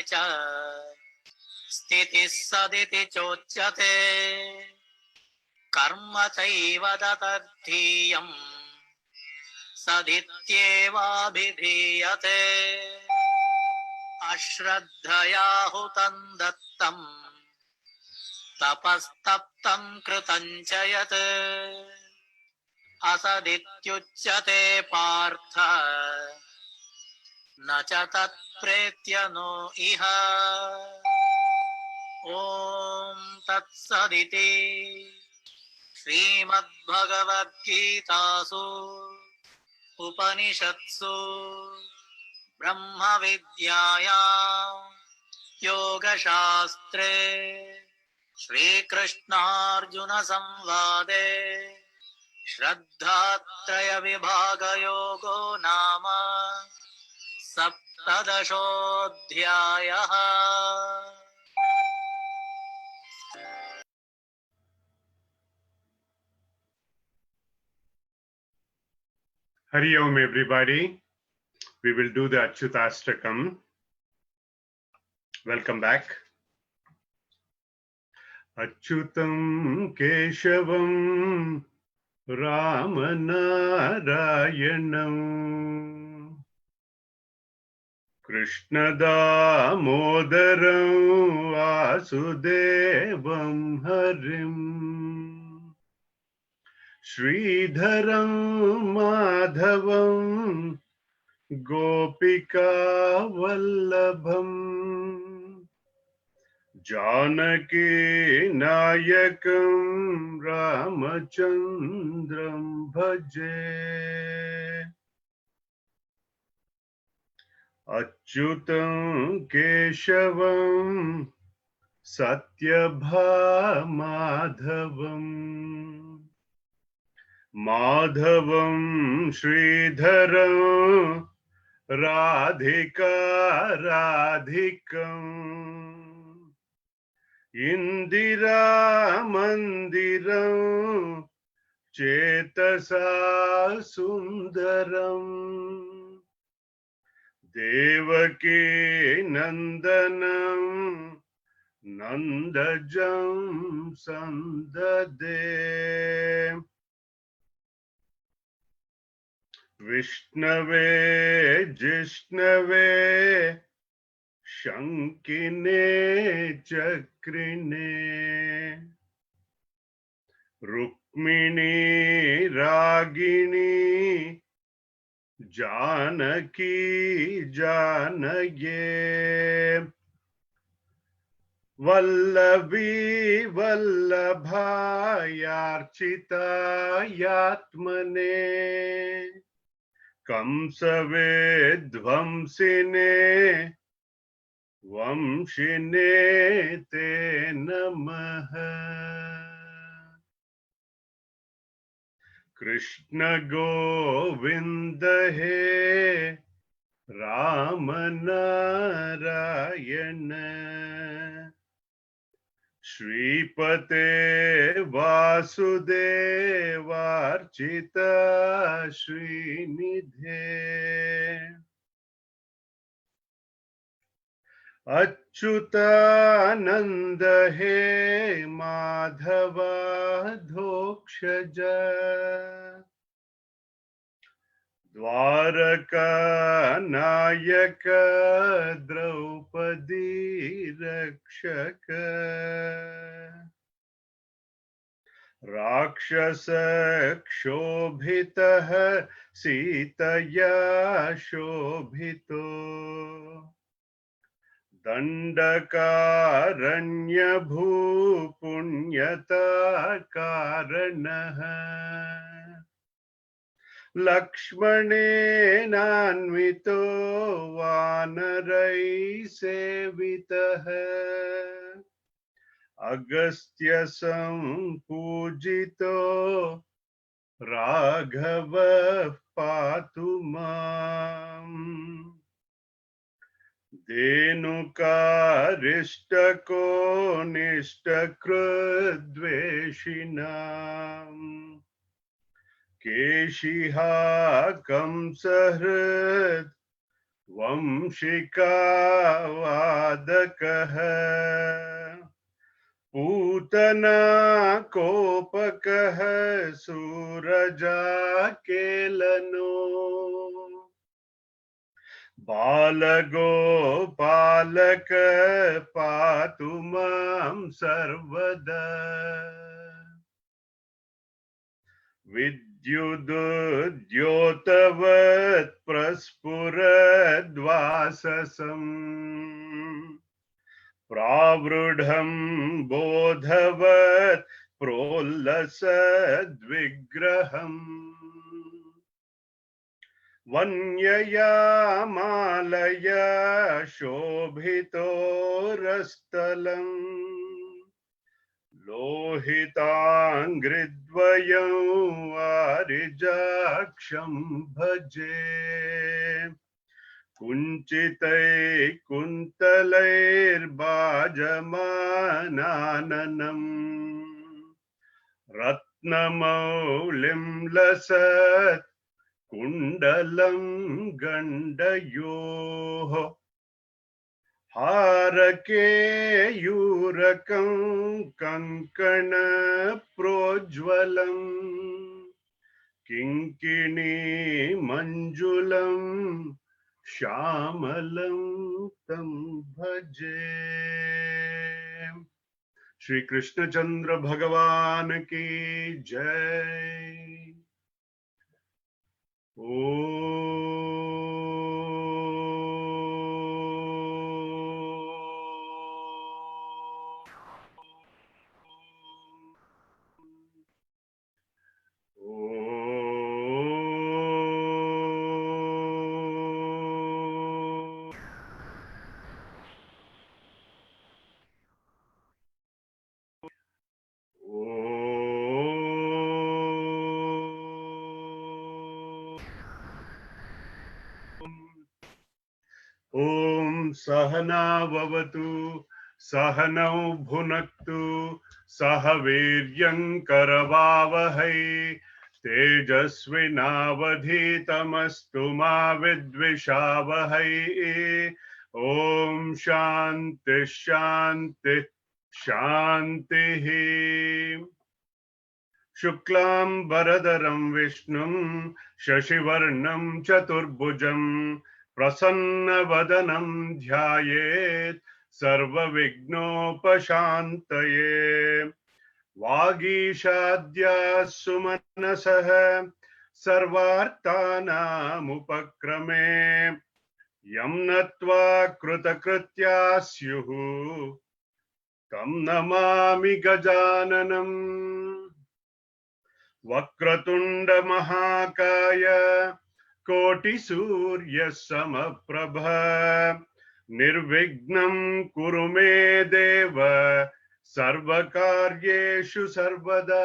च स्थितिः सदिति चोच्यते कर्म चैव तदर्थीयम् सदित्येवाभिधीयते अश्रद्धया हुतं दत्तम् तपस्तप्तं कृतं च यत् असदित्युच्यते पार्थ न च तत्प्रेत्य नो इह ॐ तत्सदिति श्रीमद्भगवद्गीतासु उपनिषत्सु ब्रह्मविद्यायां योगशास्त्रे श्रीकृष्णार्जुनसंवादे श्रद्धात्रयविभागयोगो नाम सप्तदशोऽध्यायः। Hari Om, everybody. We will do the Achyutastakam. Welcome back. Achyutam Keshavam Ramanarayanam Krishna Damodaram Vasudevam Harim Sridharam Madhavam Gopika Vallabham Janaki Nayakam Ramachandram Bhaje Achyutam Keshavam Satyabhamadhavam Madhavam Sridharam Radhika Radhikam Indira Mandiram Chetasa Sundaram Devaki Nandanam Nandajam Sandade Vishnave Jishnave Shankine Chakrine Rukmini Ragini Janaki Janaye Vallavi Vallabhayarchita Yatmane Kamsave Dvamsine Vamshine Te Namaha Krishna Govinda He Ramanarayana Shripate Vasudevarchita Srinidhe Achyutananda He Madhava Dhokshaja Dwaraka Nayaka Draupadi Rakshaka Rakshasa Kshobhitah Sitaya Shobhito Dandakaranya Bhupunyata Karanaha Lakshmanenanvito Vanarai Sevitaha Agastya Sampujito Raghava Patumam Denukaristako Nishtakrudveshinam Keshiha Kamsahrid Vamshika मोदकः Putana कोपकः सूरजाकेलनो बालगोपालक पातु मां सर्वदा विद्युदुद्योतवत् प्रस्फुरद्वाससम् प्रावृढं बोधवत् प्रोल्लसद्विग्रहम् वन्यया मालया शोभितोरस्थलम् लोहिताङ्घ्रिद्वयं वारिजाक्षं भजे कुञ्चितैः रत्नमौलिं लसत् कुण्डलं गण्डयोः हारकेयूरकं कङ्कणप्रोज्ज्वलम् किङ्किणी मञ्जुलं श्यामलं तं भजे। श्री कृष्णचंद्र भगवान की जय। ओम सहना भवतु सहनौ भुनक्तु सह वीर्यं करवावहै तेजस्विनावधीतमस्तु मा विद्विषावहै। ओम शांति शांति शांतिः। शुक्लां वरदरं विष्णुं शशिवर्णं चतुर्भुजं प्रसन्नवदनं ध्यायेत् सर्वविघ्नोपशान्तये। वागीशाद्याः सुमनसः सर्वार्थानामुपक्रमे यं नत्वा कृतकृत्याः स्युः तं नमामि गजाननम्। वक्रतुंड महाकाय कोटिसूर्य समप्रभ निर्विघ्नं कुरु मे देव सर्वकार्येषु सर्वदा।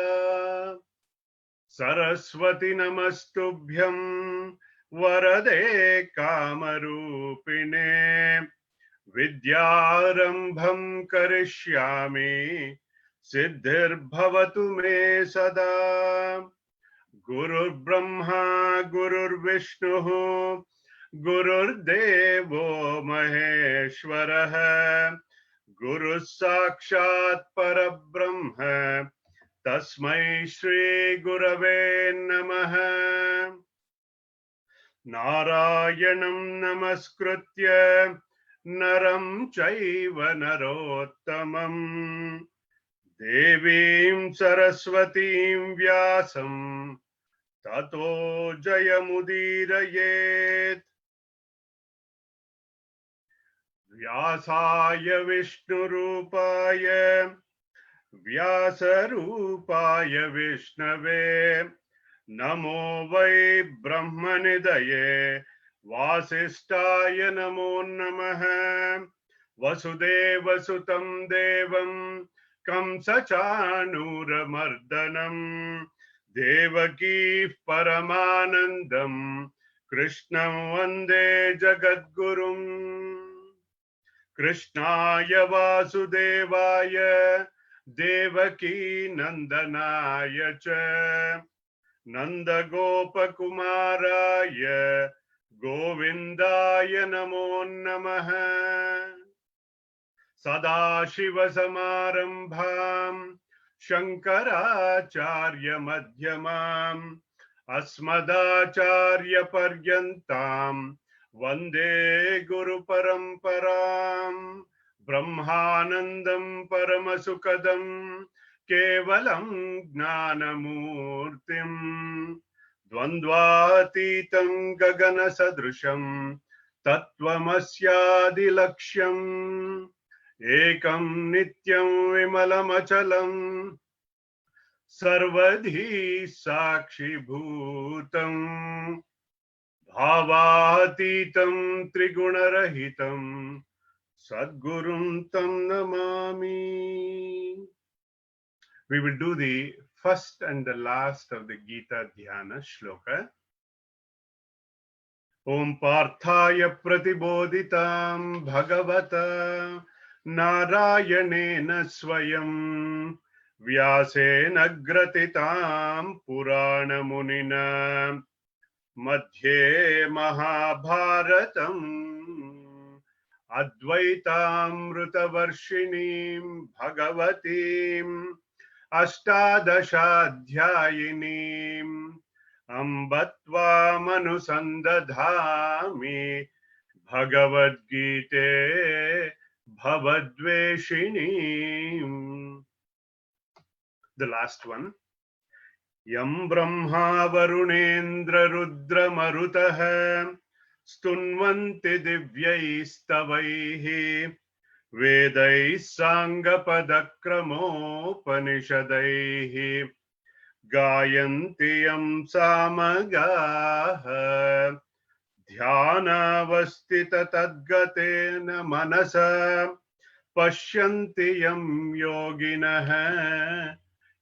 सरस्वती नमस्तुभ्यं वरदे कामरूपिणे विद्यारंभं करिष्यामि सिद्धिर्भवतु मे सदा। गुरुर्ब्रह्मा गुरुर्विष्णुः गुरुर्देवो महेश्वरः गुरुः साक्षात् परब्रह्म तस्मै श्री गुरवे नमः। नारायणं नमस्कृत्य नरं चैव नरोत्तमम् देवीं सरस्वतीं व्यासं ततो जयमुदीरयेत्। व्यासाय विष्णुरूपाय व्यासरूपाय विष्णवे नमो वै ब्रह्मनिधये वासिष्ठाय नमो नमः। वसुदेवसुतं देवं कंसचाणूरमर्दनं देवकी परमानन्दं कृष्णं वन्दे जगद्गुरुं। कृष्णाय वासुदेवाय देवकी नन्दनाय च नन्दगोपकुमाराय गोविन्दाय नमो नमः। सदाशिवसमारम्भाम् शङ्कराचार्यमध्यमाम् अस्मदाचार्यपर्यन्ताम् वन्दे गुरुपरम्पराम् ब्रह्मानन्दं परमसुखदं केवलं ज्ञानमूर्तिम् द्वन्द्वातीतं गगनसदृशं तत्त्वमस्यादिलक्ष्यम् एकं नित्यं विमलमचलम् सर्वधी साक्षिभूतम् भावातीतं त्रिगुणरहितं Sadgurum tam namami. We will do the first and the last of the Gita Dhyana shloka. Om Parthaya Pratibodhitam Bhagavata Narayanena Swayam Vyasena Gratitam Purana Munina Madhye Mahabharatam Advaitaamrutavarshiniim Bhagavatim Ashtadashadhyayiniim Ambatvam anusandadhami Bhagavad Gita Bhavadveshinim. The last one. Yam Brahma Varunendra Rudra Marutaha Stunvanti Divyaistavaihi Vedai Sangapadakramopanishadaihi Gayanti Yam Samagaha Dhyanavastita Tadgatena Manasa Pashyanti Yam Yoginaha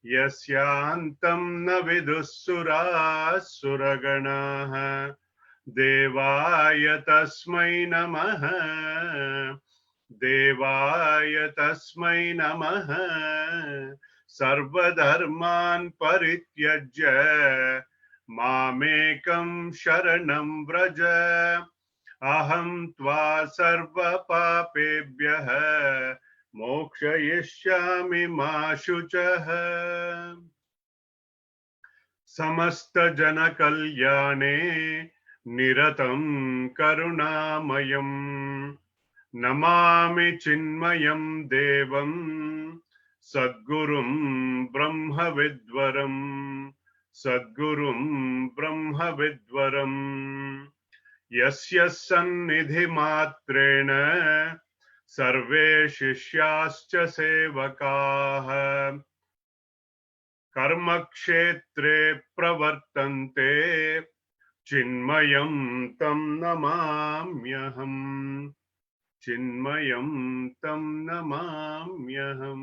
Yasyantam na vidussura suraganaha Devaya tasmai namaha Devaya tasmai namaha Sarvadharman parityajya Mamekam sharanam vraja Aham tva sarva papebhyaha Mokshayishyami ma shuchaha Samasta jana kalyane Niratam karunamayam Namami chinmayam devam Sadgurum brahma vidvaram Sadgurum brahma vidvaram Yasya sannidhi matrena Sarve shishyascha sevakaha Karmakshetre pravartante Chinmayam tam namamyaham Chinmayam tam namamyaham.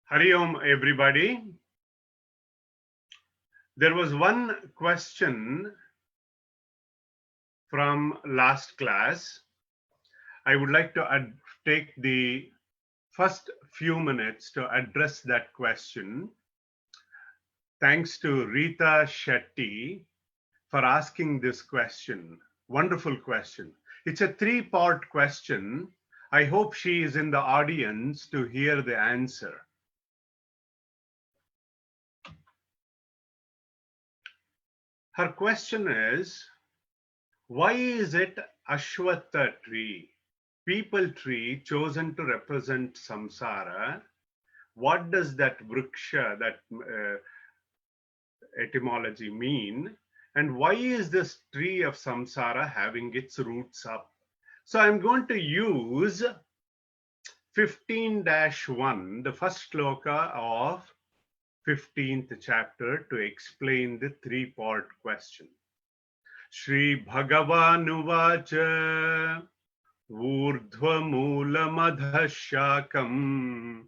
Hari Om everybody. There was one question from last class. I would like to take the first few minutes to address that question. Thanks to Rita Shetty for asking this question. Wonderful question. It's a three-part question. I hope she is in the audience to hear the answer. Her question is, why is it Ashwatha tree, people tree chosen to represent samsara? What does that vriksha, that etymology mean? And why is this tree of samsara having its roots up? So I'm going to use 15-1, the first shloka of 15th chapter, to explain the three-part question. Shri Bhagavanuvāca Urdhva Mūlamadhashakam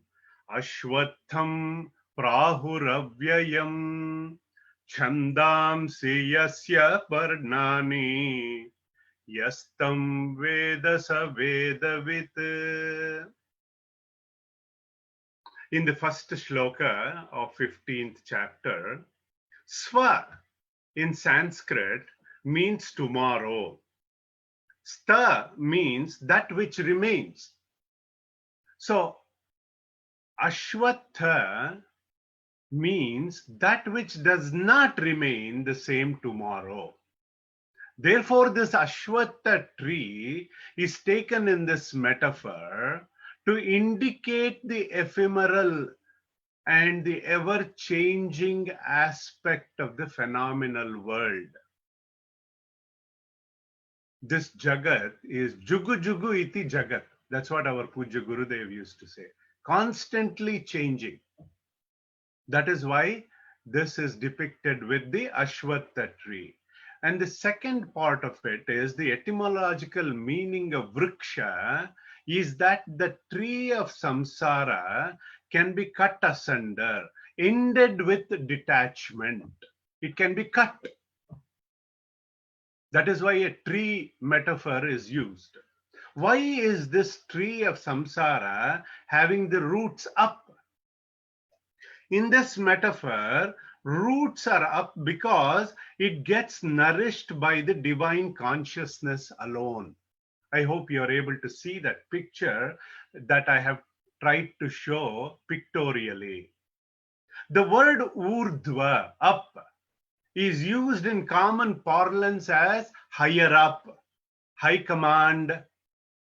Ashwatham Prahuravyayam Chandamsi Yasya Parnani Yastam Veda Savedavit. In the first shloka of 15th chapter, Swa in Sanskrit means tomorrow. Sta means that which remains. So Ashwatha means that which does not remain the same tomorrow. Therefore, this Ashwatha tree is taken in this metaphor to indicate the ephemeral and the ever-changing aspect of the phenomenal world. This Jagat is Jugu Jugu iti Jagat. That's what our Puja Gurudev used to say. Constantly changing. That is why this is depicted with the Ashwatha tree. And the second part of it is the etymological meaning of Vriksha is that the tree of samsara can be cut asunder, ended with detachment. It can be cut. That is why a tree metaphor is used. Why is this tree of samsara having the roots up? In this metaphor, roots are up because it gets nourished by the divine consciousness alone. I hope you are able to see that picture that I have tried to show pictorially. The word urdhva, up, is used in common parlance as higher up, high command,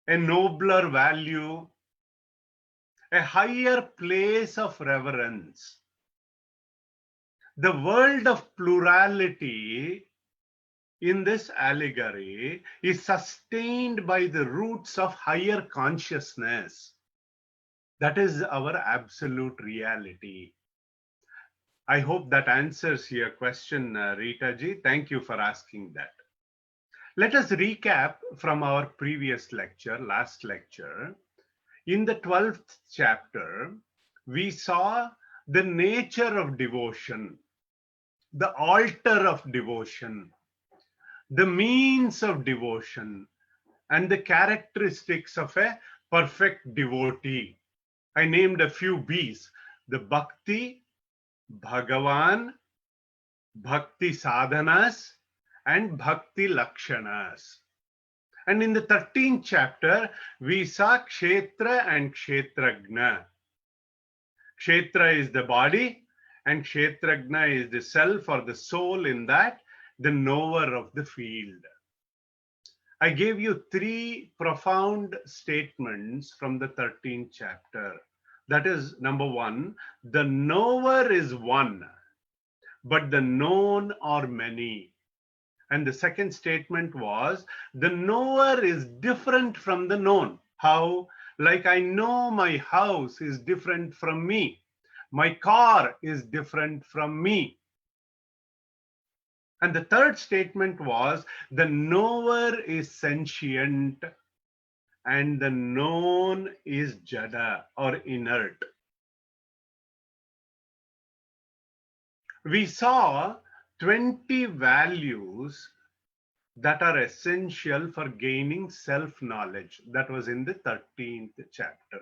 a nobler value, a higher place of reverence. The world of plurality in this allegory is sustained by the roots of higher consciousness. That is our absolute reality. I hope that answers your question, Rita ji. Thank you for asking that. Let us recap from our previous lecture, last lecture. In the 12th chapter, we saw the nature of devotion, the altar of devotion, the means of devotion, and the characteristics of a perfect devotee. I named a few B's: the Bhakti, Bhagavan, Bhakti sadhanas, and Bhakti lakshanas. And in the 13th chapter, we saw Kshetra and Kshetragna. Kshetra is the body, and Kshetragna is the self or the soul, in that, the knower of the field. I gave you three profound statements from the 13th chapter. That is, number one, the knower is one, but the known are many. And the second statement was, the knower is different from the known. How? Like I know my house is different from me. My car is different from me. And the third statement was, the knower is sentient and the known is jada or inert. We saw 20 values that are essential for gaining self-knowledge. That was in the 13th chapter.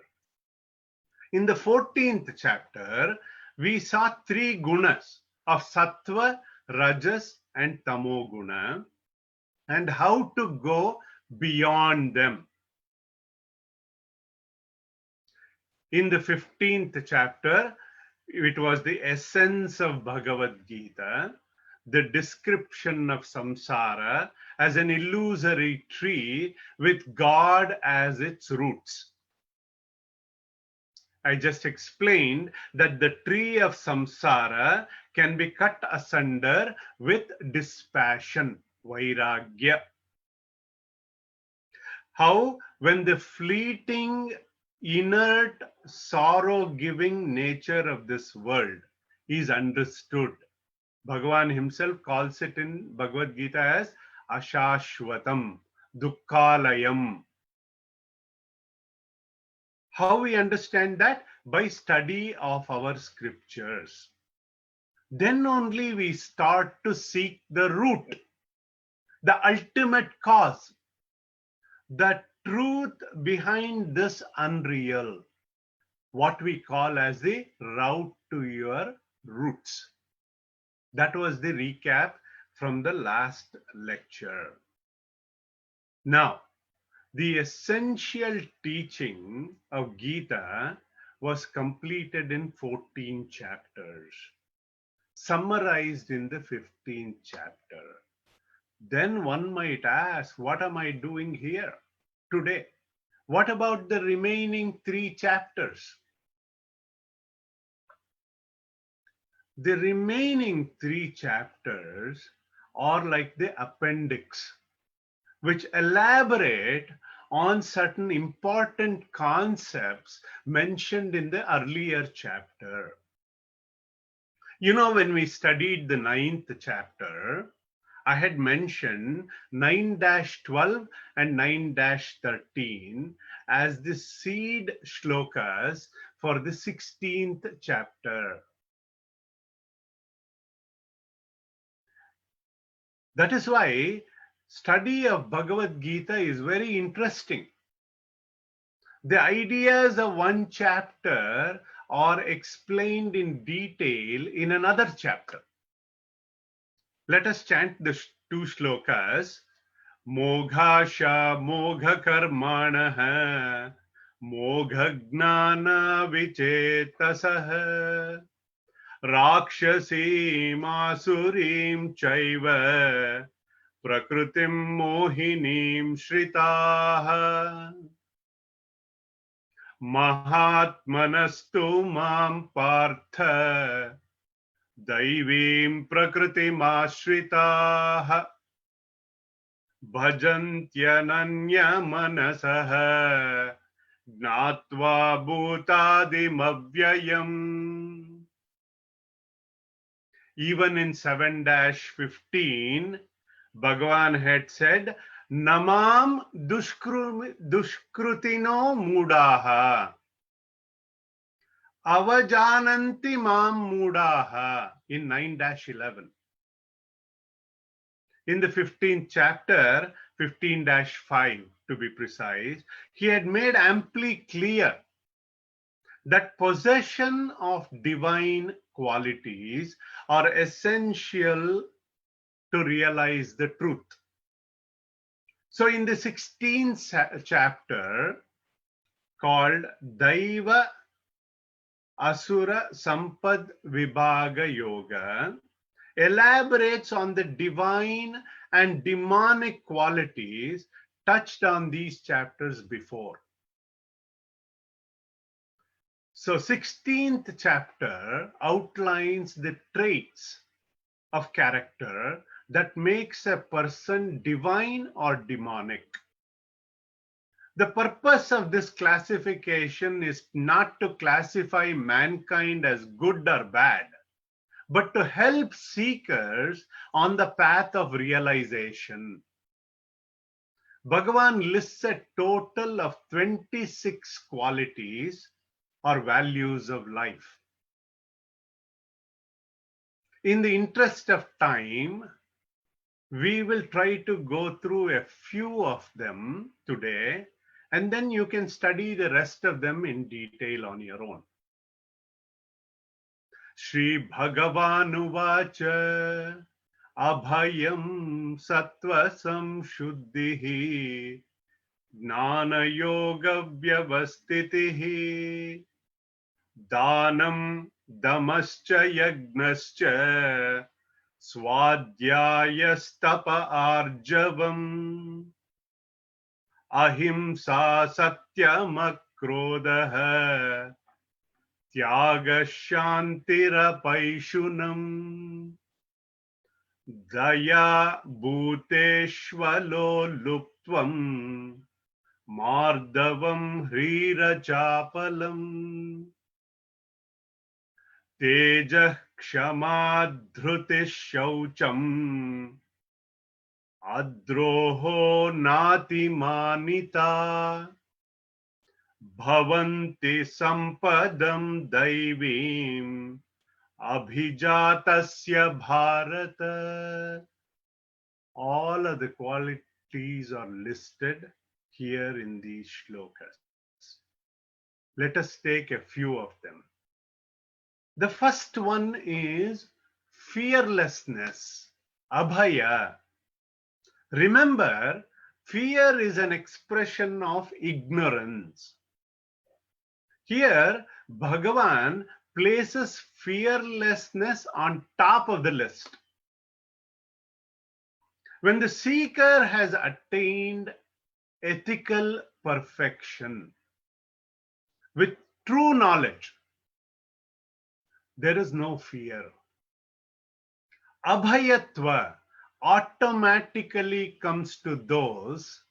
In the 14th chapter, we saw three gunas of sattva, rajas, and tamoguna, and how to go beyond them. In the 15th chapter, it was the essence of Bhagavad Gita, the description of samsara as an illusory tree with God as its roots. I just explained that the tree of samsara can be cut asunder with dispassion, vairagya. How? When the fleeting, inert, sorrow-giving nature of this world is understood. Bhagavan himself calls it in Bhagavad Gita as ashashvatam, dukkhalayam. How we understand that? By study of our scriptures. Then only we start to seek the root, the ultimate cause, the truth behind this unreal, what we call as the route to your roots. That was the recap from the last lecture. Now, the essential teaching of Gita was completed in 14 chapters, summarized in the 15th chapter. Then one might ask, what am I doing here today? What about the remaining 3 chapters? The remaining 3 chapters are like the appendix, which elaborate on certain important concepts mentioned in the earlier chapter. You know, when we studied the 9th chapter, I had mentioned 9-12 and 9-13 as the seed shlokas for the 16th chapter. That is why study of Bhagavad Gita is very interesting. The ideas of one chapter are explained in detail in another chapter. Let us chant the 2 shlokas. Moghasha mogha karmanah mogha gnana vichetasah rakshasi masurim chaiva prakritim mohinim shritah mahatmanastu mam partha daivim prakritim ashritah bhajantyananya manasah gnatva bhutadim avyayam. Even in 7-15, Bhagavan had said, Namam dushkrutino mudaha avajananti mam mudaha in 9-11. In the 15th chapter, 15-5 to be precise, he had made amply clear that possession of divine qualities are essential to realize the truth. So in the 16th chapter, called Daiva Asura Sampad Vibhaga Yoga, elaborates on the divine and demonic qualities touched on these chapters before. So 16th chapter outlines the traits of character that makes a person divine or demonic. The purpose of this classification is not to classify mankind as good or bad, but to help seekers on the path of realization. Bhagavan lists a total of 26 qualities or values of life. In the interest of time, we will try to go through a few of them today, and then you can study the rest of them in detail on your own. Shri Bhagavanuvacha Abhayam Sattva Samshuddhihi Gnana Yoga Vyavastitihi Danam Damascha Yagnascha Swadhyayastapa Arjavam Ahimsa Satyam Tyaga Shantirapaishunam Daya Bhuteshvalo Luptvam Mardavam Hrirachapalam Teja Kshamadhruti Shaucham Adroho Nati Manita Bhavanti Sampadam Daivim Abhijatasya Bharata. All of the qualities are listed here in these shlokas. Let us take a few of them. The first one is fearlessness Abhaya. Remember, fear is an expression of ignorance. Here, Bhagavan places fearlessness on top of the list. When the seeker has attained ethical perfection with true knowledge, there is no fear. Abhayatva automatically comes to those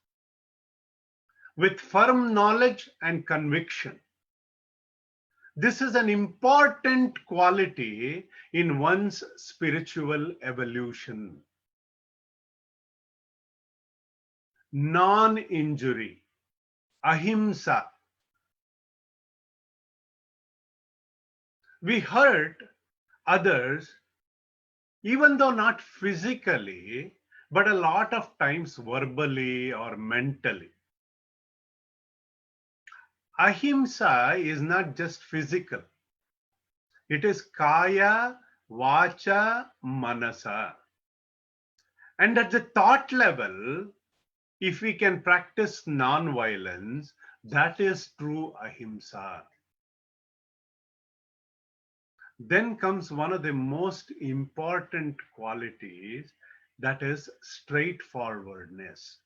with firm knowledge and conviction. This is an important quality in one's spiritual evolution. Non-injury, ahimsa. We hurt others even though not physically, but a lot of times verbally or mentally. Ahimsa is not just physical. It is kaya, vacha, manasa. And at the thought level, if we can practice non-violence, that is true ahimsa. Then comes one of the most important qualities, that is straightforwardness,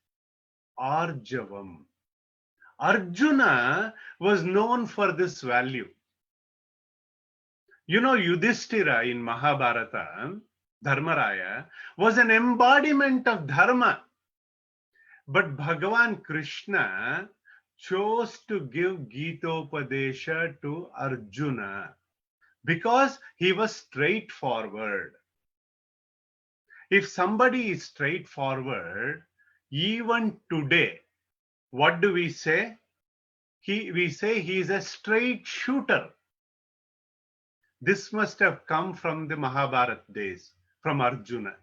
arjavam. Arjuna was known for this value. You know, Yudhishthira in Mahabharata, Dharmaraya, was an embodiment of dharma. But Bhagavan Krishna chose to give Gitopadesha to Arjuna because he was straightforward. If somebody is straightforward, even today, what do we say? We say he is a straight shooter. This must have come from the Mahabharata days, from Arjuna.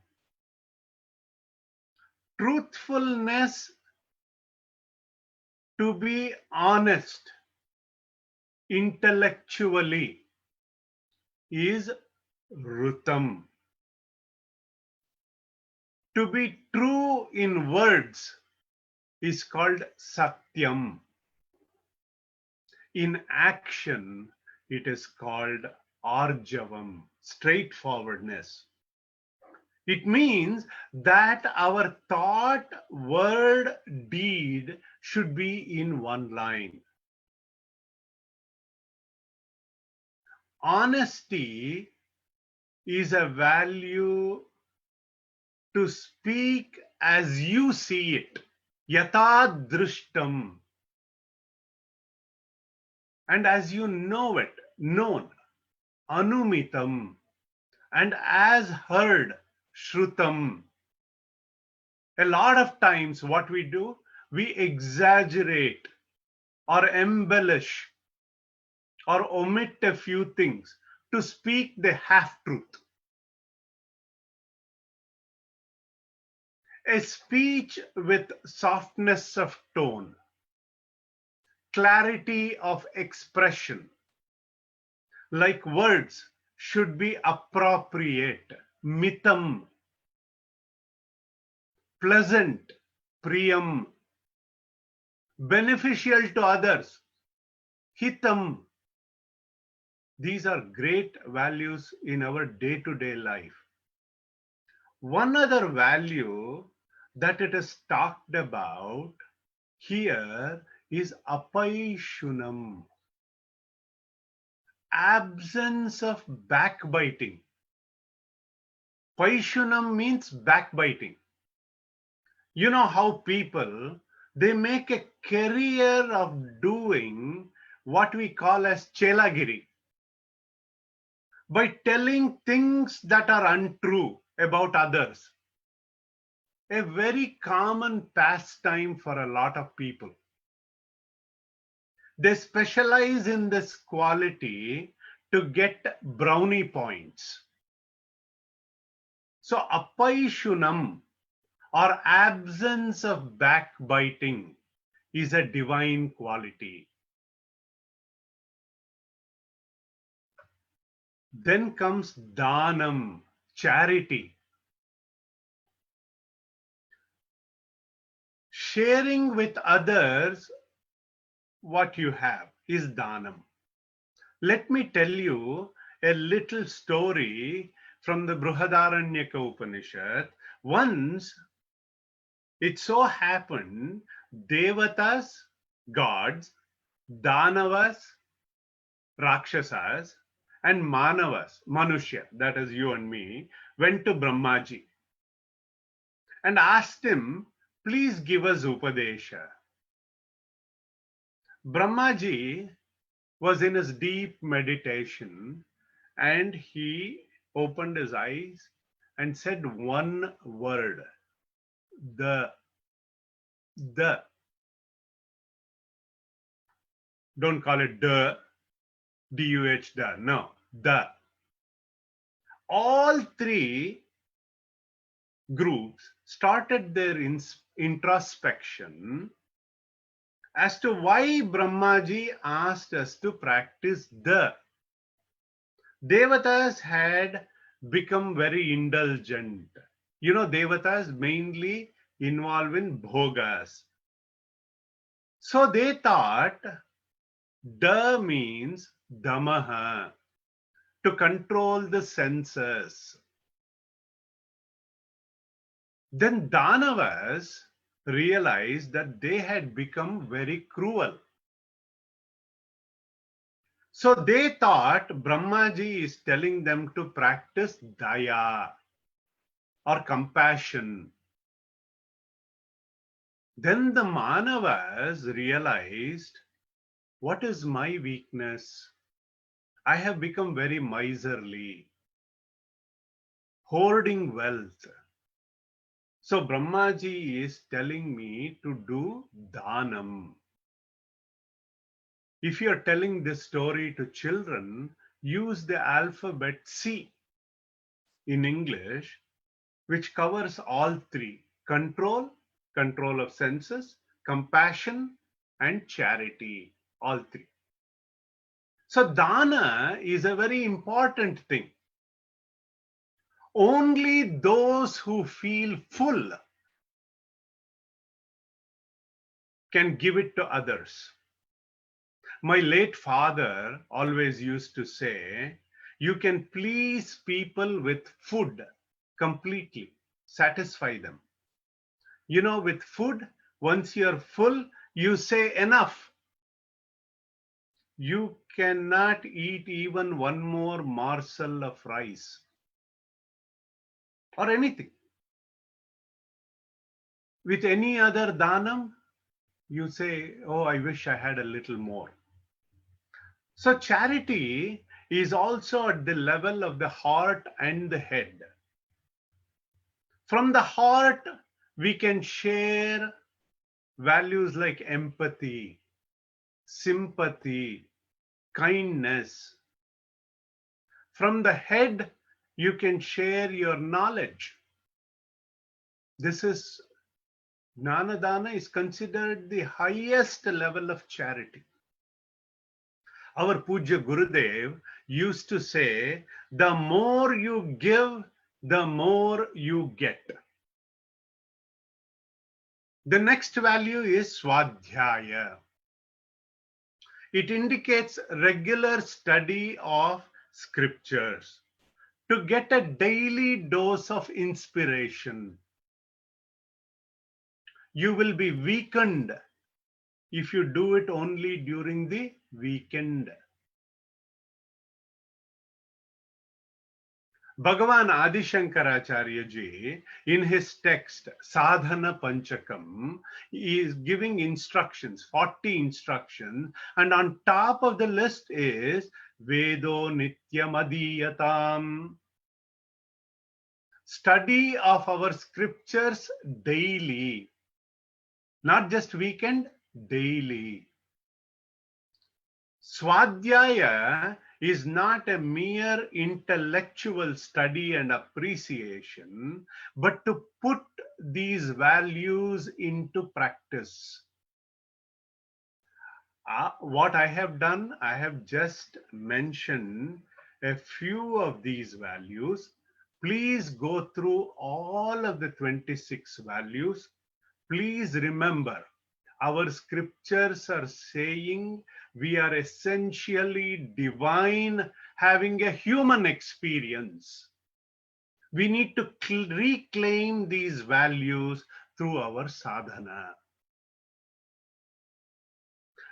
Truthfulness, to be honest intellectually, is rutam. To be true in words is called satyam. In action, it is called arjavam, straightforwardness. It means that our thought, word, deed should be in one line. Honesty is a value to speak as you see it, yatha drishtam, and as you know it, known, anumitam, and as heard, shrutam. A lot of times what we do, we exaggerate or embellish or omit a few things to speak the half-truth. A speech with softness of tone, clarity of expression, like words, should be appropriate, mitam, pleasant, priyam, beneficial to others, hitam. These are great values in our day-to-day life. One other value that it is talked about here is apaishunam, absence of backbiting. Paishunam means backbiting. You know how people, they make a career of doing what we call as chelagiri, by telling things that are untrue about others. A very common pastime for a lot of people. They specialize in this quality to get brownie points. So apaishunam, or absence of backbiting, is a divine quality. Then comes dhanam, charity. sharing with others what you have is dhanam. Let me tell you a little story from the Brihadaranyaka Upanishad. Once it so happened, Devatas, gods, Danavas, Rakshasas, and Manavas, Manushya, that is you and me, went to Brahmaji and asked him, please give us Upadesha. Brahmaji was in his deep meditation and he opened his eyes and said one word, the. The. Don't call it the, D-U-H, the. No, the. All three groups started their introspection as to why Brahmaji asked us to practice the. Devatas had become very indulgent. You know, Devatas mainly involve in bhogas. So they thought da means damaha, to control the senses. Then Danavas realized that they had become very cruel. So they thought Brahmaji is telling them to practice daya or compassion. Then the Manavas realized, what is my weakness? I have become very miserly, hoarding wealth. So Brahmaji is telling me to do dhanam. If you are telling this story to children, use the alphabet C in English, which covers all three: control, control of senses, compassion, and charity, all three. So dana is a very important thing. Only those who feel full can give it to others. My late father always used to say, you can please people with food completely, satisfy them. You know, with food, once you're full, you say enough. You cannot eat even one more morsel of rice or anything. With any other dhanam, you say, oh, I wish I had a little more. So charity is also at the level of the heart and the head. From the heart, we can share values like empathy, sympathy, kindness. From the head, you can share your knowledge. This is, Gnanadana is considered the highest level of charity. Our Puja Gurudev used to say, the more you give, the more you get. The next value is Swadhyaya. It indicates regular study of scriptures to get a daily dose of inspiration. You will be weakened if you do it only during the weekend. Bhagavan Adi Shankaracharya ji, in his text Sadhana Panchakam, is giving instructions, 40 instructions, and on top of the list is Vedo Nityam Adiyatam. Study of our scriptures daily, not just weekend, daily. Swadhyaya is not a mere intellectual study and appreciation, but to put these values into practice. What I have done, I have just mentioned a few of these values. Please go through all of the 26 values. Please remember, our scriptures are saying we are essentially divine, having a human experience. We need to reclaim these values through our sadhana.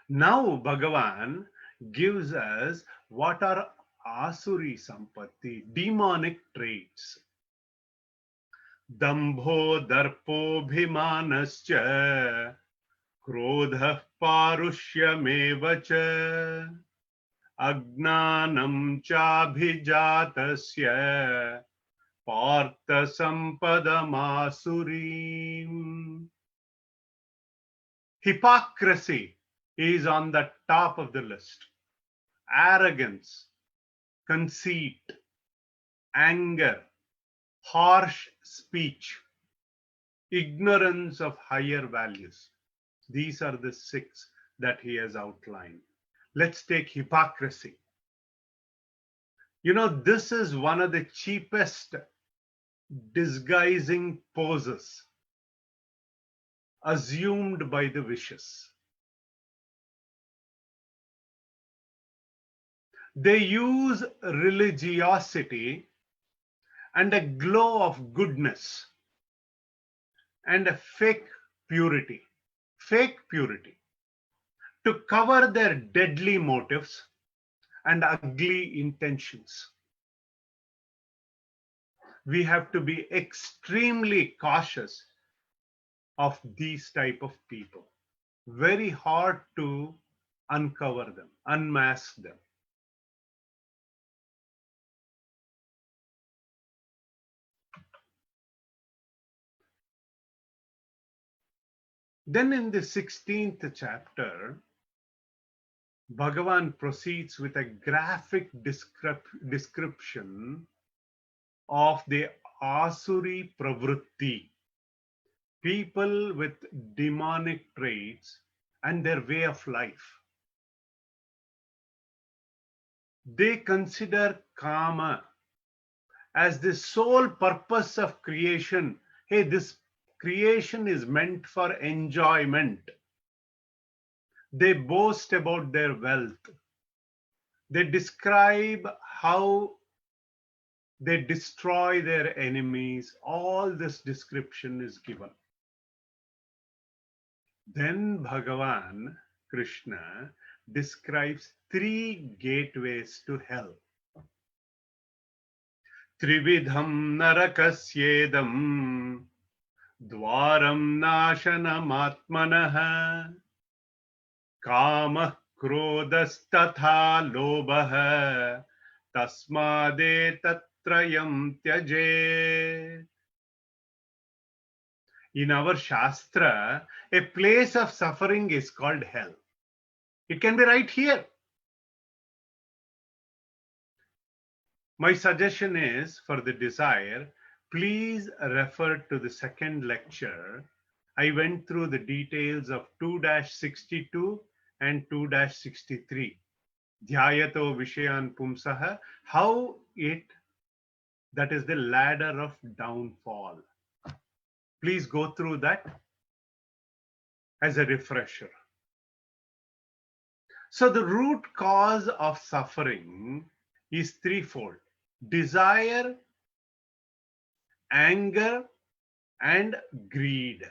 Now Bhagavan gives us what are asuri sampatti, demonic traits. Dambho darpobhimanascha krodha parushyameva cha agnanam chabhijatasya partha sampadamasurim. Hypocrisy is on the top of the list. Arrogance, conceit, anger, harsh speech, ignorance of higher values. These are the 6 that he has outlined. Let's take hypocrisy. You know, this is one of the cheapest disguising poses assumed by the vicious. They use religiosity and a glow of goodness and a fake purity to cover their deadly motives and ugly intentions. We have to be extremely cautious of these type of people. Very hard to uncover them, unmask them. Then in the 16th chapter, Bhagavan proceeds with a graphic description of the Asuri Pravritti, people with demonic traits and their way of life. They consider karma as the sole purpose of creation. Hey, this creation is meant for enjoyment. They boast about their wealth. They describe how they destroy their enemies. All this description is given. Then Bhagavan Krishna describes 3 gateways to hell. Trividham narakasyedam dwaram nashanam kama krodastatha lobah tasmade tatrayam tyaje. In our Shastra, a place of suffering is called hell. It can be right here. My suggestion is, for the desire, please refer to the second lecture. I went through the details of 2-62 and 2-63. Dhyayato Vishayan Pumsaha, how that is the ladder of downfall. Please go through that as a refresher. So the root cause of suffering is threefold: desire, anger, and greed.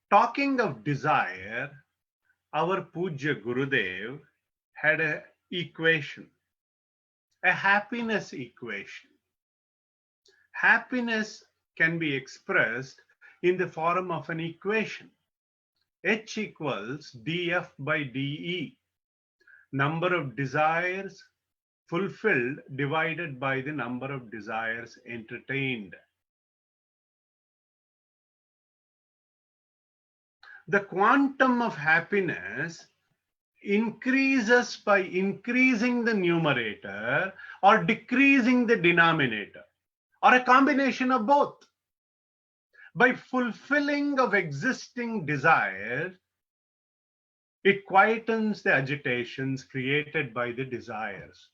Talking of desire, our Pujya Gurudev had an equation, a happiness equation. Happiness can be expressed in the form of an equation. H equals df by de. Number of desires fulfilled divided by the number of desires entertained. The quantum of happiness increases by increasing the numerator or decreasing the denominator, or a combination of both. By fulfilling of existing desires, it quietens the agitations created by the desires.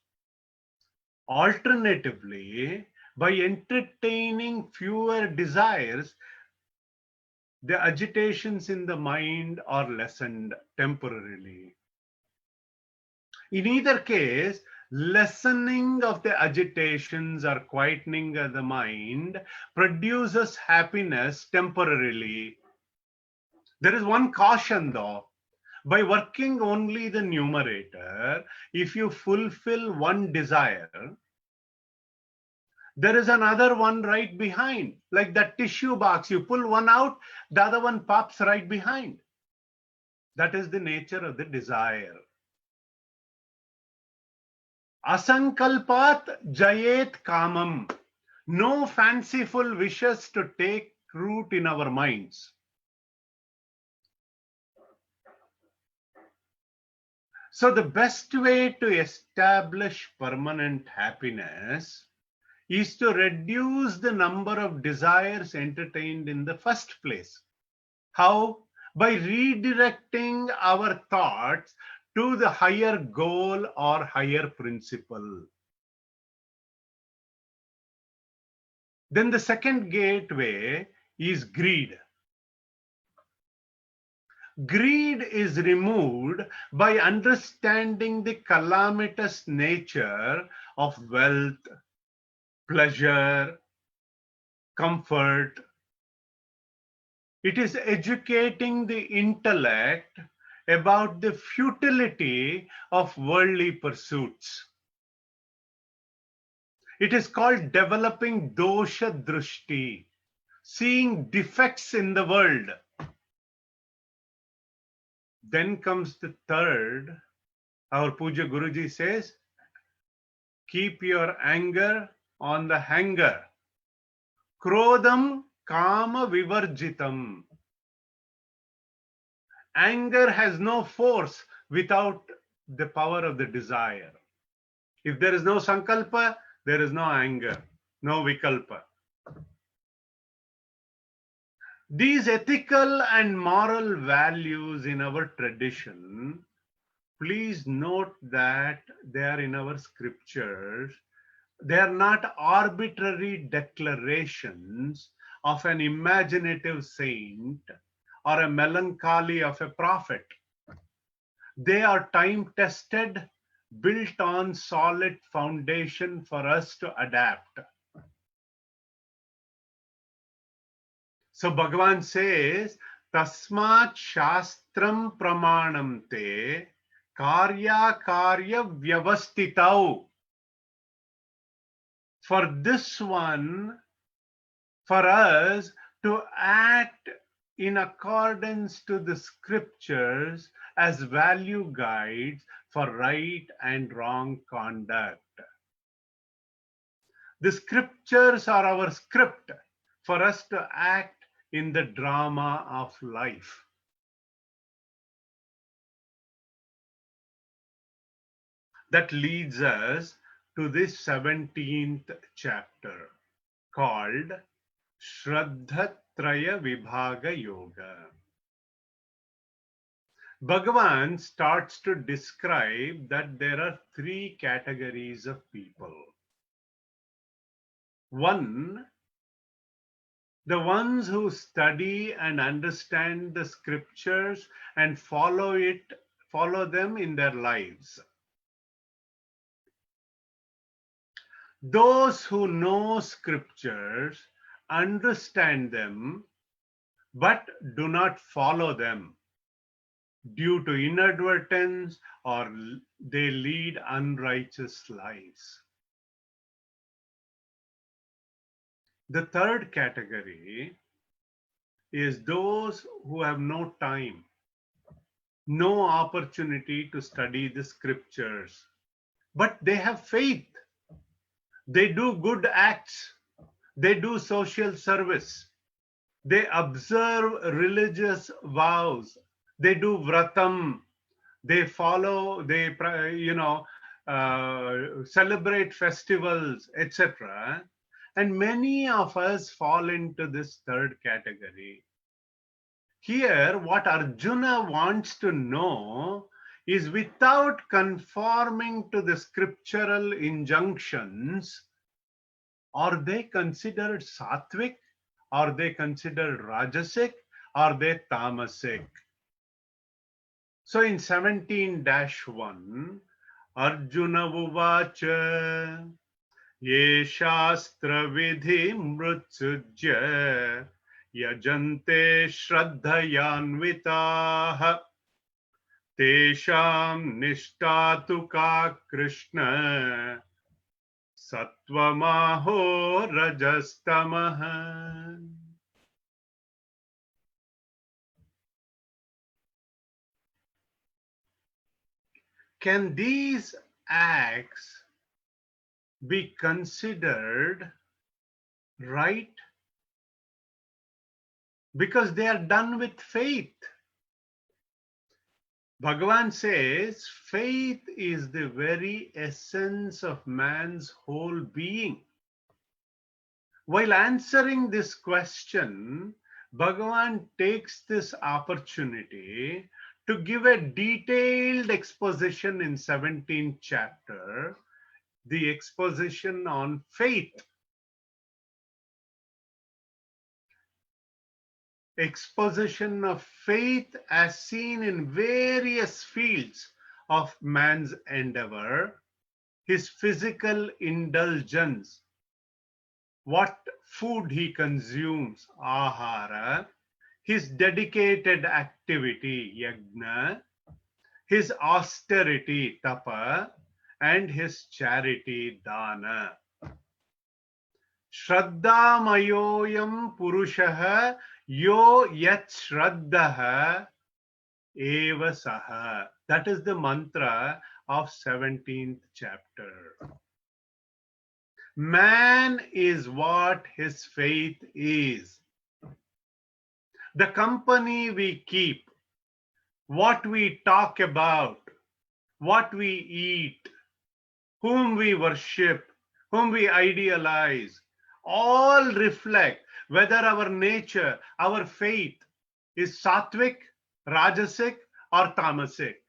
Alternatively, by entertaining fewer desires, the agitations in the mind are lessened temporarily. In either case, lessening of the agitations or quietening of the mind produces happiness temporarily. There is one caution though. By working only the numerator, if you fulfill one desire, there is another one right behind. Like that tissue box, you pull one out, the other one pops right behind. That is the nature of the desire. Asankalpat jayet kamam. No fanciful wishes to take root in our minds. So the best way to establish permanent happiness is to reduce the number of desires entertained in the first place. How? By redirecting our thoughts to the higher goal or higher principle. Then the second gateway is greed. Greed is removed by understanding the calamitous nature of wealth, pleasure, comfort. It is educating the intellect about the futility of worldly pursuits. It is called developing dosha drushti, seeing defects in the world. Then comes the third. Our Puja Guruji says, keep your anger on the hanger. Krodham kama vivarjitam. Anger has no force without the power of the desire. If there is no sankalpa, there is no anger, no vikalpa. These ethical and moral values in our tradition, please note that they are in our scriptures. They are not arbitrary declarations of an imaginative saint or a melancholy of a prophet. They are time-tested, built on solid foundation for us to adapt. So Bhagavan says, Tasmat Shastram Pramanam Te Karya Karya Vyavastitau. For this one, for us to act in accordance to the scriptures as value guides for right and wrong conduct. The scriptures are our script for us to act in the drama of life. That leads us to this 17th chapter called Shraddhatraya Vibhaga Yoga. Bhagavan starts to describe that there are three categories of people. One, the ones who study and understand the scriptures and follow them in their lives. Those who know scriptures, understand them, but do not follow them due to inadvertence or they lead unrighteous lives. The third category is those who have no time, no opportunity to study the scriptures, but they have faith. They do good acts. They do social service. They observe religious vows. They do vratam. They follow, they celebrate festivals, etc. And many of us fall into this third category. Here, what Arjuna wants to know is, without conforming to the scriptural injunctions, are they considered sattvic? Are they considered rajasic? are they tamasic? So in 17-1, Arjuna Uvacha Ye Shastra Vidhi Mrutsujya Yajante Shraddhayanvitaha Tesham Nishtatu Ka Krishna Satvamaho Rajastamaha. Can these acts be considered right? Because they are done with faith. Bhagavan says faith is the very essence of man's whole being. While answering this question, Bhagavan takes this opportunity to give a detailed exposition in 17th chapter, the exposition on faith. Exposition of faith as seen in various fields of man's endeavor, his physical indulgence, what food he consumes, ahara, his dedicated activity, yajna, his austerity, tapa, and his charity, dana. Shraddhamayoyam purushaha yo yat shraddhaha eva saha. That is the mantra of 17th chapter. Man is what his faith is. The company we keep, what we talk about, what we eat, whom we worship, whom we idealize, all reflect whether our nature, our faith is sattvic, rajasic, or tamasic.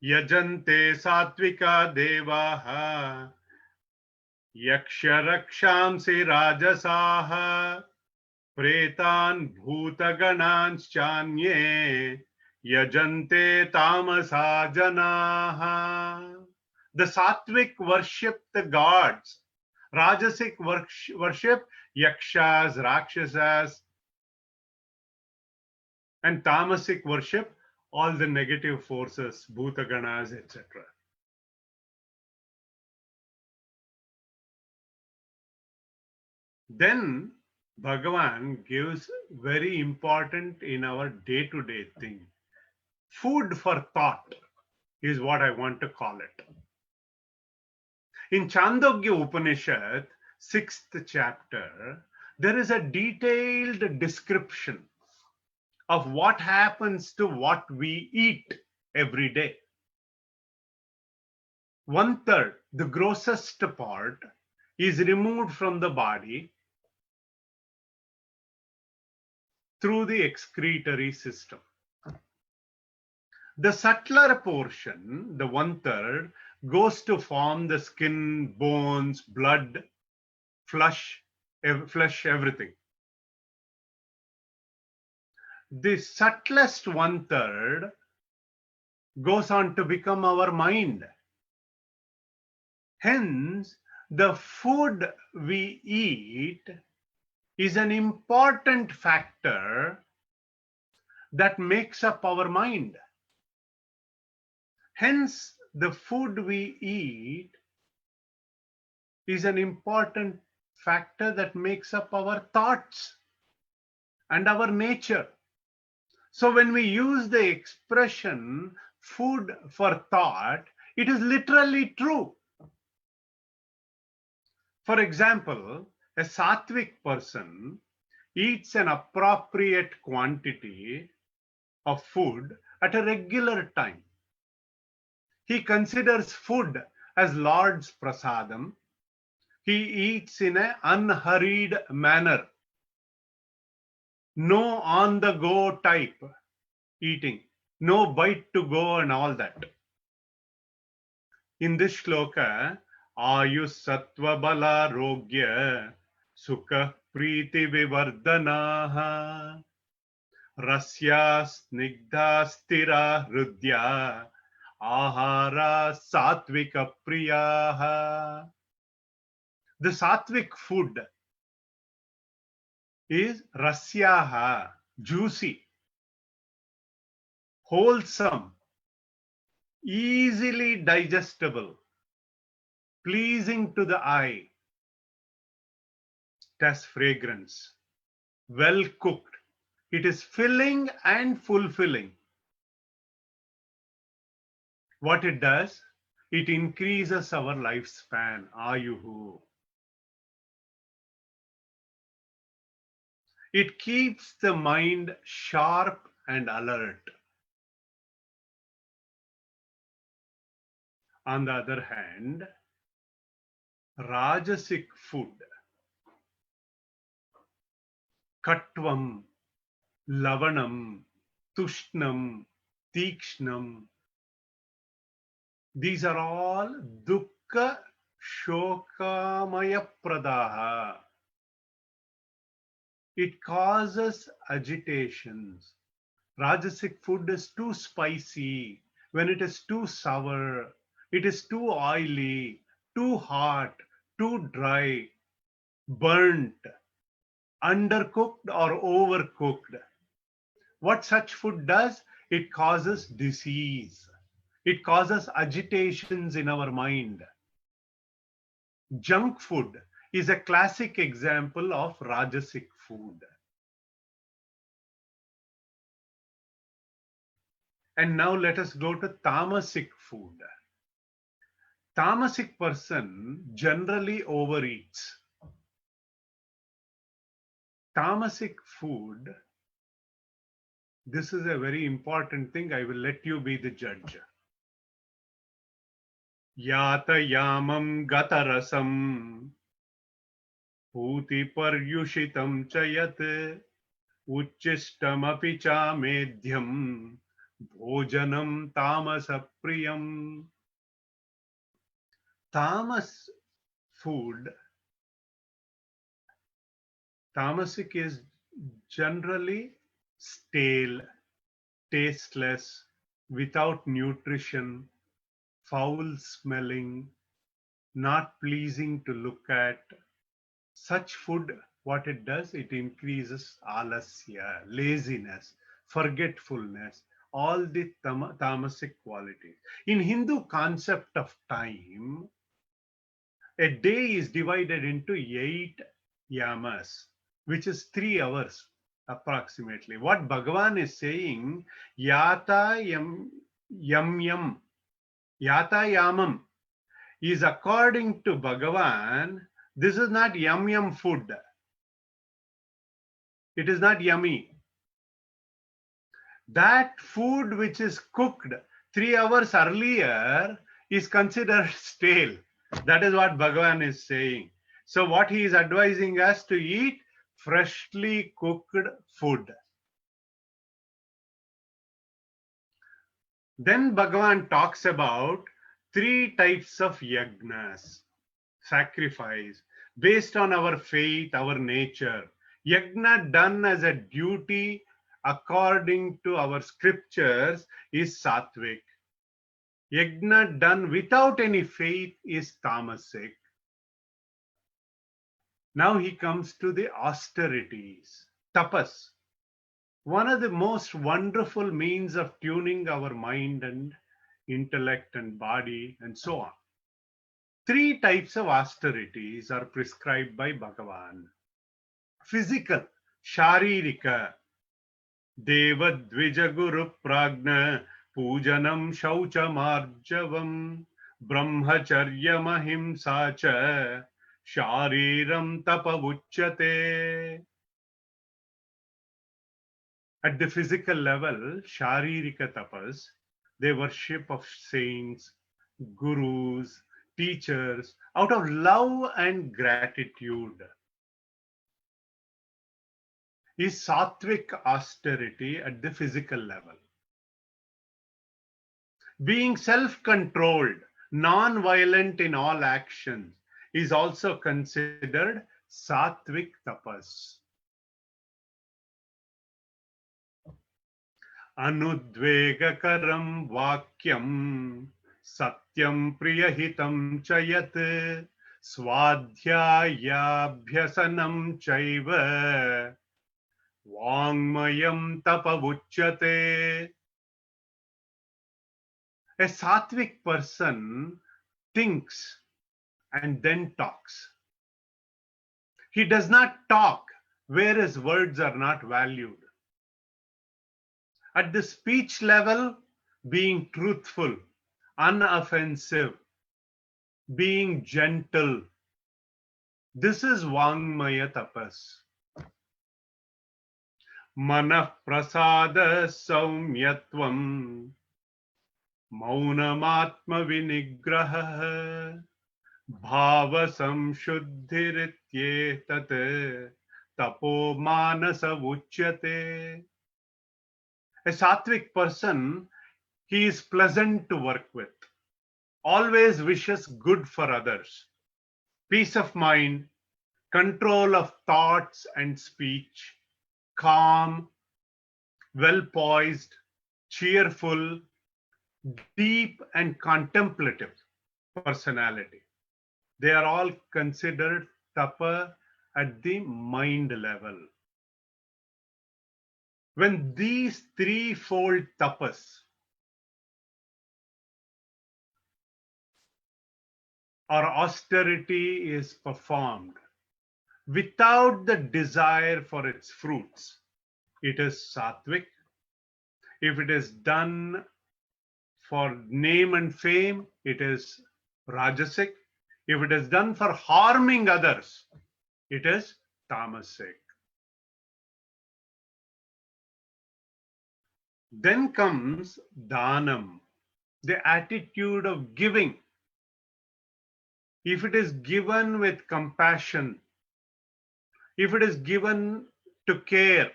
Yajante sattvika devaha yaksha rakshamsi rajasaha pretan bhutagananschanye yajante tamasa janaha. The sattvic worship the gods, rajasic worship yakshas, rakshasas, and tamasic worship all the negative forces, bhutaganas, etc. Then Bhagavan gives very important in our day-to-day thing. Food for thought is what I want to call it. In Chandogya Upanishad, 6th chapter, there is a detailed description of what happens to what we eat every day. 1/3, the grossest part, is removed from the body through the excretory system. The subtler portion, the 1/3, goes to form the skin, bones, blood, flesh, everything. The subtlest 1/3 goes on to become our mind. Hence, the food we eat is an important factor that makes up our mind. Hence, the food we eat is an important factor that makes up our thoughts and our nature. So when we use the expression food for thought, it is literally true. For example, a sattvic person eats an appropriate quantity of food at a regular time. He considers food as Lord's prasadam. He eats in an unhurried manner. No on-the-go type eating. No bite to go and all that. In this shloka, Ayus Sattva Bala Rogya Sukha प्रीति विवर्धनाः रस्या स्निग्धा स्थिरा हृद्या ahara satvika priyaha. The sattvic food is rasyaha, juicy, wholesome, easily digestible, pleasing to the eye, it has fragrance, well cooked. It is filling and fulfilling. What it does, it increases our lifespan, ayuhu. It keeps the mind sharp and alert. On the other hand, Rajasic food, Katvam, Lavanam, Tushnam, Tikshnam, these are all Dukkha Shokamaya Pradaha. It causes agitations. Rajasic food is too spicy. When it is too sour, it is too oily, too hot, too dry, burnt, undercooked or overcooked. What such food does? It causes disease. It causes agitations in our mind. Junk food is a classic example of Rajasic food. And now let us go to Tamasic food. Tamasic person generally overeats. Tamasic food, this is a very important thing. I will let you be the judge. Yata yamam gatarasam puti paryushitam chayat uchchistamapi cha medhyam bhojanam tamasa priyam. Tamas food, tamasic is generally stale, tasteless, without nutrition, foul smelling, not pleasing to look at. Such food, what it does, it increases alasya, laziness, forgetfulness, all the tamasic qualities. In Hindu concept of time, a day is divided into 8 yamas, which is 3 hours approximately. What Bhagavan is saying, yata yam, yata yamam, is according to Bhagavan, this is not yum food. It is not yummy. That food which is cooked 3 hours earlier is considered stale. That is what Bhagavan is saying. So what he is advising us to eat freshly cooked food. Then Bhagavan talks about 3 types of yagnas, sacrifice, based on our faith, our nature. Yagna done as a duty according to our scriptures is sattvic. Yagna done without any faith is tamasic. Now he comes to the austerities, tapas. One of the most wonderful means of tuning our mind and intellect and body and so on. 3 types of austerities are prescribed by Bhagavan. Physical, sharirika, deva dvija guru pragna, pujanam shauchamarjavam, brahmacharya mahimsa cha, shariram tapavuchyate. At the physical level, sharirika tapas, they worship of saints, gurus, teachers out of love and gratitude. Is sattvic austerity at the physical level. Being self-controlled, non-violent in all actions is also considered sattvic tapas. Anudvegakaram vakyam satyam priyahitam chayat swadhyayabhyasanam chaiva vangmayam tapavuchyate. A sattvic person thinks and then talks. He does not talk where his words are not valued. At the speech level, being truthful, unoffensive, being gentle. This is Vangmaya tapas. Manah prasada saumyatvam maunamatma vinigraha bhava samshuddhirityetat tapo manasa uchyate. A sattvic person, he is pleasant to work with, always wishes good for others, peace of mind, control of thoughts and speech, calm, well poised, cheerful, deep and contemplative personality. They are all considered tapa at the mind level. When these threefold tapas or austerity is performed without the desire for its fruits, it is sattvic. If it is done for name and fame, it is rajasic. If it is done for harming others, it is tamasic. Then comes dhanam, the attitude of giving. If it is given with compassion, if it is given to care,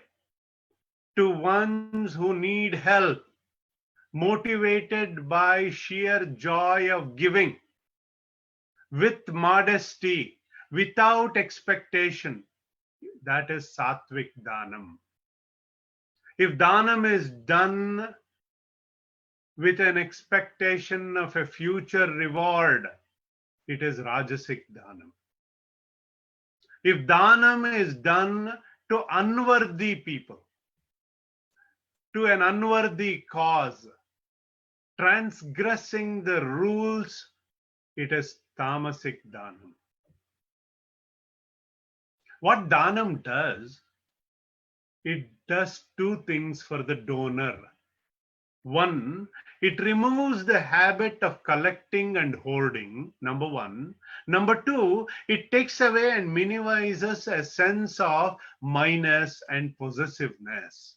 to ones who need help, motivated by sheer joy of giving, with modesty, without expectation, that is sattvic dhanam. If dhanam is done with an expectation of a future reward, it is rajasic dhanam. If dhanam is done to unworthy people, to an unworthy cause, transgressing the rules, it is tamasic dhanam. What dhanam does, it does two things for the donor. One, it removes the habit of collecting and hoarding, number one. Number two, it takes away and minimizes a sense of minus and possessiveness.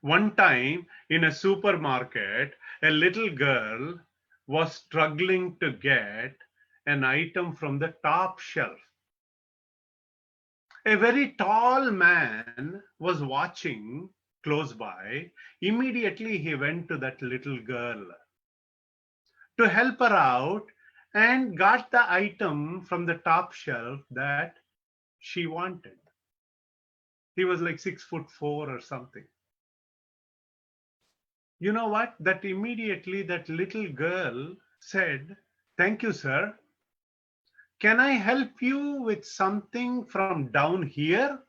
One time in a supermarket, a little girl was struggling to get an item from the top shelf. A very tall man was watching close by. Immediately he went to that little girl to help her out and got the item from the top shelf that she wanted. He was like 6'4" or something. You know what? That immediately that little girl said, "Thank you, sir. Can I help you with something from down here?"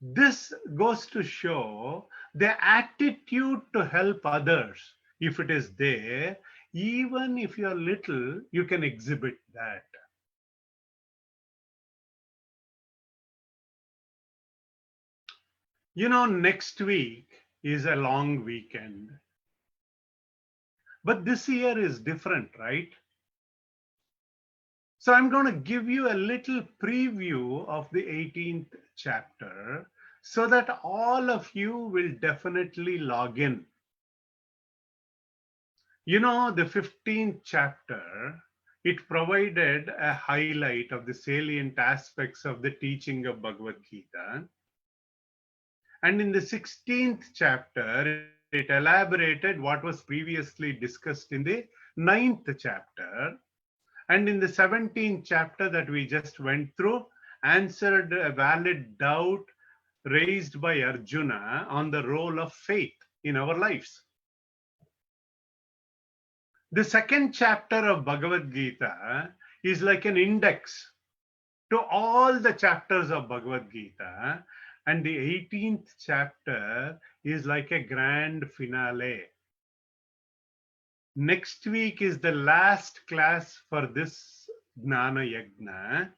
This goes to show the attitude to help others. If it is there, even if you're little, you can exhibit that. You know, next week is a long weekend. But this year is different, right? So I'm going to give you a little preview of the 18th chapter so that all of you will definitely log in. You know, the 15th chapter, it provided a highlight of the salient aspects of the teaching of Bhagavad Gita. And in the 16th chapter, it elaborated what was previously discussed in the 9th chapter. And in the 17th chapter that we just went through, answered a valid doubt raised by Arjuna on the role of faith in our lives. The second chapter of Bhagavad Gita is like an index to all the chapters of Bhagavad Gita, and the 18th chapter is like a grand finale. Next week is the last class for this Gnana Yajna.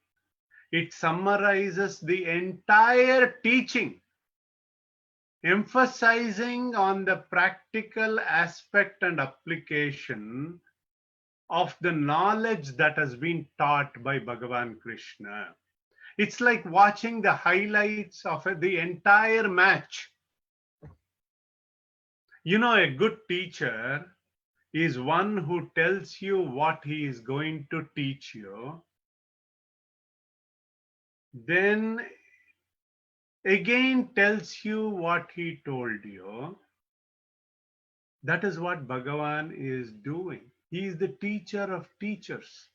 It summarizes the entire teaching, emphasizing on the practical aspect and application of the knowledge that has been taught by Bhagavan Krishna. It's like watching the highlights of the entire match. You know, a good teacher is one who tells you what he is going to teach you, then again tells you what he told you. That is what Bhagavan is doing. He is the teacher of teachers.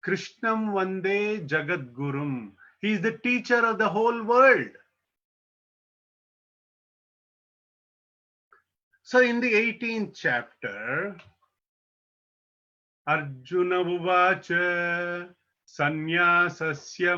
Krishnam Vande Jagat Gurum. He is the teacher of the whole world. So in the 18th chapter, Arjuna Uvacha Sanyasasya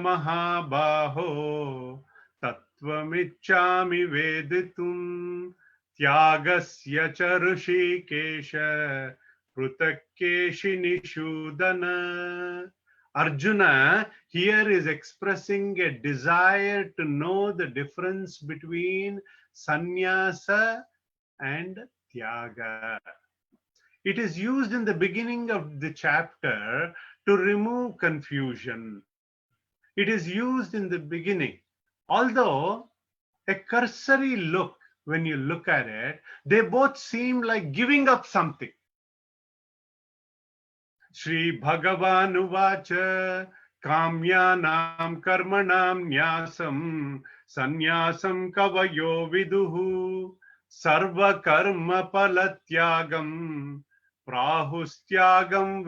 Mahabaho Tattvamichami Veditum Tyagasya Charushikesha Prutakeshi Nishudana. Arjuna here is expressing a desire to know the difference between sannyasa and tyaga. It is used in the beginning of the chapter to remove confusion. It is used in the beginning. Although a cursory look, when you look at it, they both seem like giving up something. Shri Bhagavan Uvacha Kamyanam Karmanam Nyasam Sanyasam Kavayo Viduhu Sarva Karma Palatyagam Prahustyagam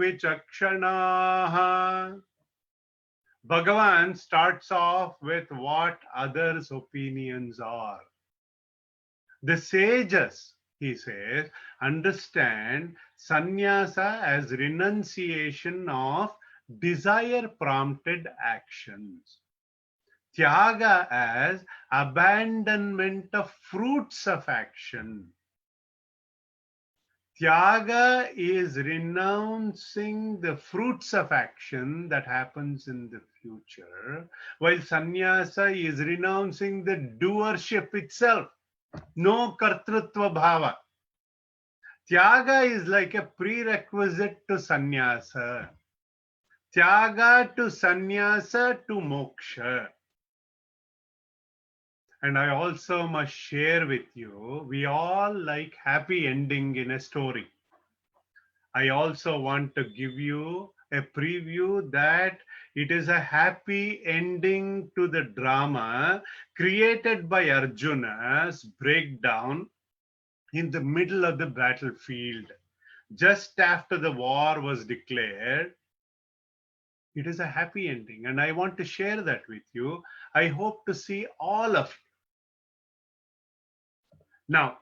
Vichakshanaha. Bhagavan starts off with what others' opinions are. The sages, he says, understand sannyasa as renunciation of desire-prompted actions. Tyaga as abandonment of fruits of action. Tyaga is renouncing the fruits of action that happens in the future, while sannyasa is renouncing the doership itself. No kartrutva bhava. Tyaga is like a prerequisite to sannyasa. Tyaga to sannyasa to moksha. And I also must share with you, we all like happy ending in a story. I also want to give you a preview that it is a happy ending to the drama created by Arjuna's breakdown in the middle of the battlefield. Just after the war was declared, it is a happy ending, and I want to share that with you. I hope to see all of you. Now,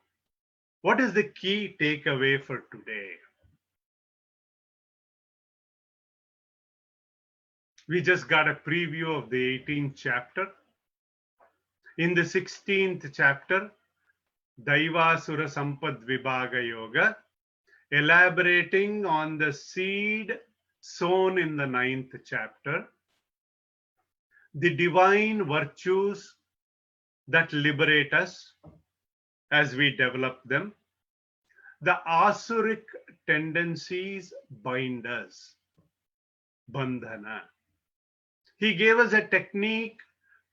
what is the key takeaway for today? We just got a preview of the 18th chapter. In the 16th chapter, Daivasura Sampad Vibhaga Yoga, elaborating on the seed sown in the 9th chapter, the divine virtues that liberate us as we develop them, the asuric tendencies bind us, bandhana. He gave us a technique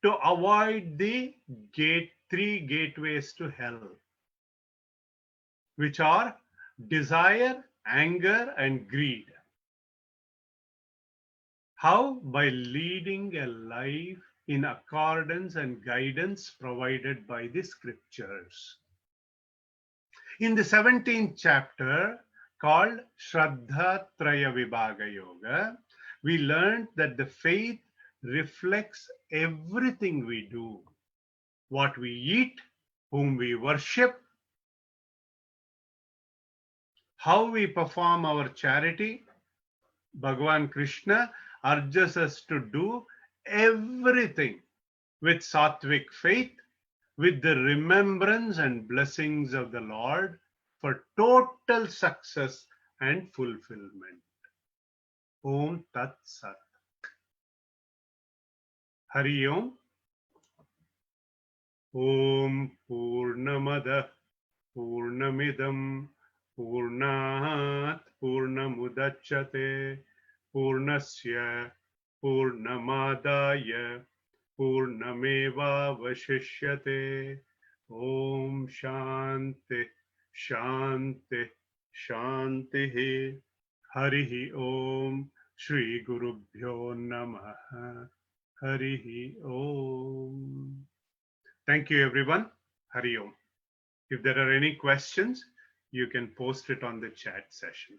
to avoid the three gateways to hell, which are desire, anger, and greed. How? By leading a life in accordance and guidance provided by the scriptures. In the 17th chapter, called Shraddha Traya Vibhaga Yoga, we learned that the faith reflects everything we do, what we eat, whom we worship, how we perform our charity. Bhagavan Krishna urges us to do everything with sattvic faith, with the remembrance and blessings of the Lord for total success and fulfillment. Om Tat Sat. Hari Om. Om Purnamada Purnamidam Purnat Purnamudachyate Purnasya Purnamadaya Purnameva Vashishyate. Om Shanti Shanti Shanti. Harihi Om. Shri Gurubhyo Namaha. Harihi Om. Thank you, everyone. Hari Om. If there are any questions, you can post it on the chat session.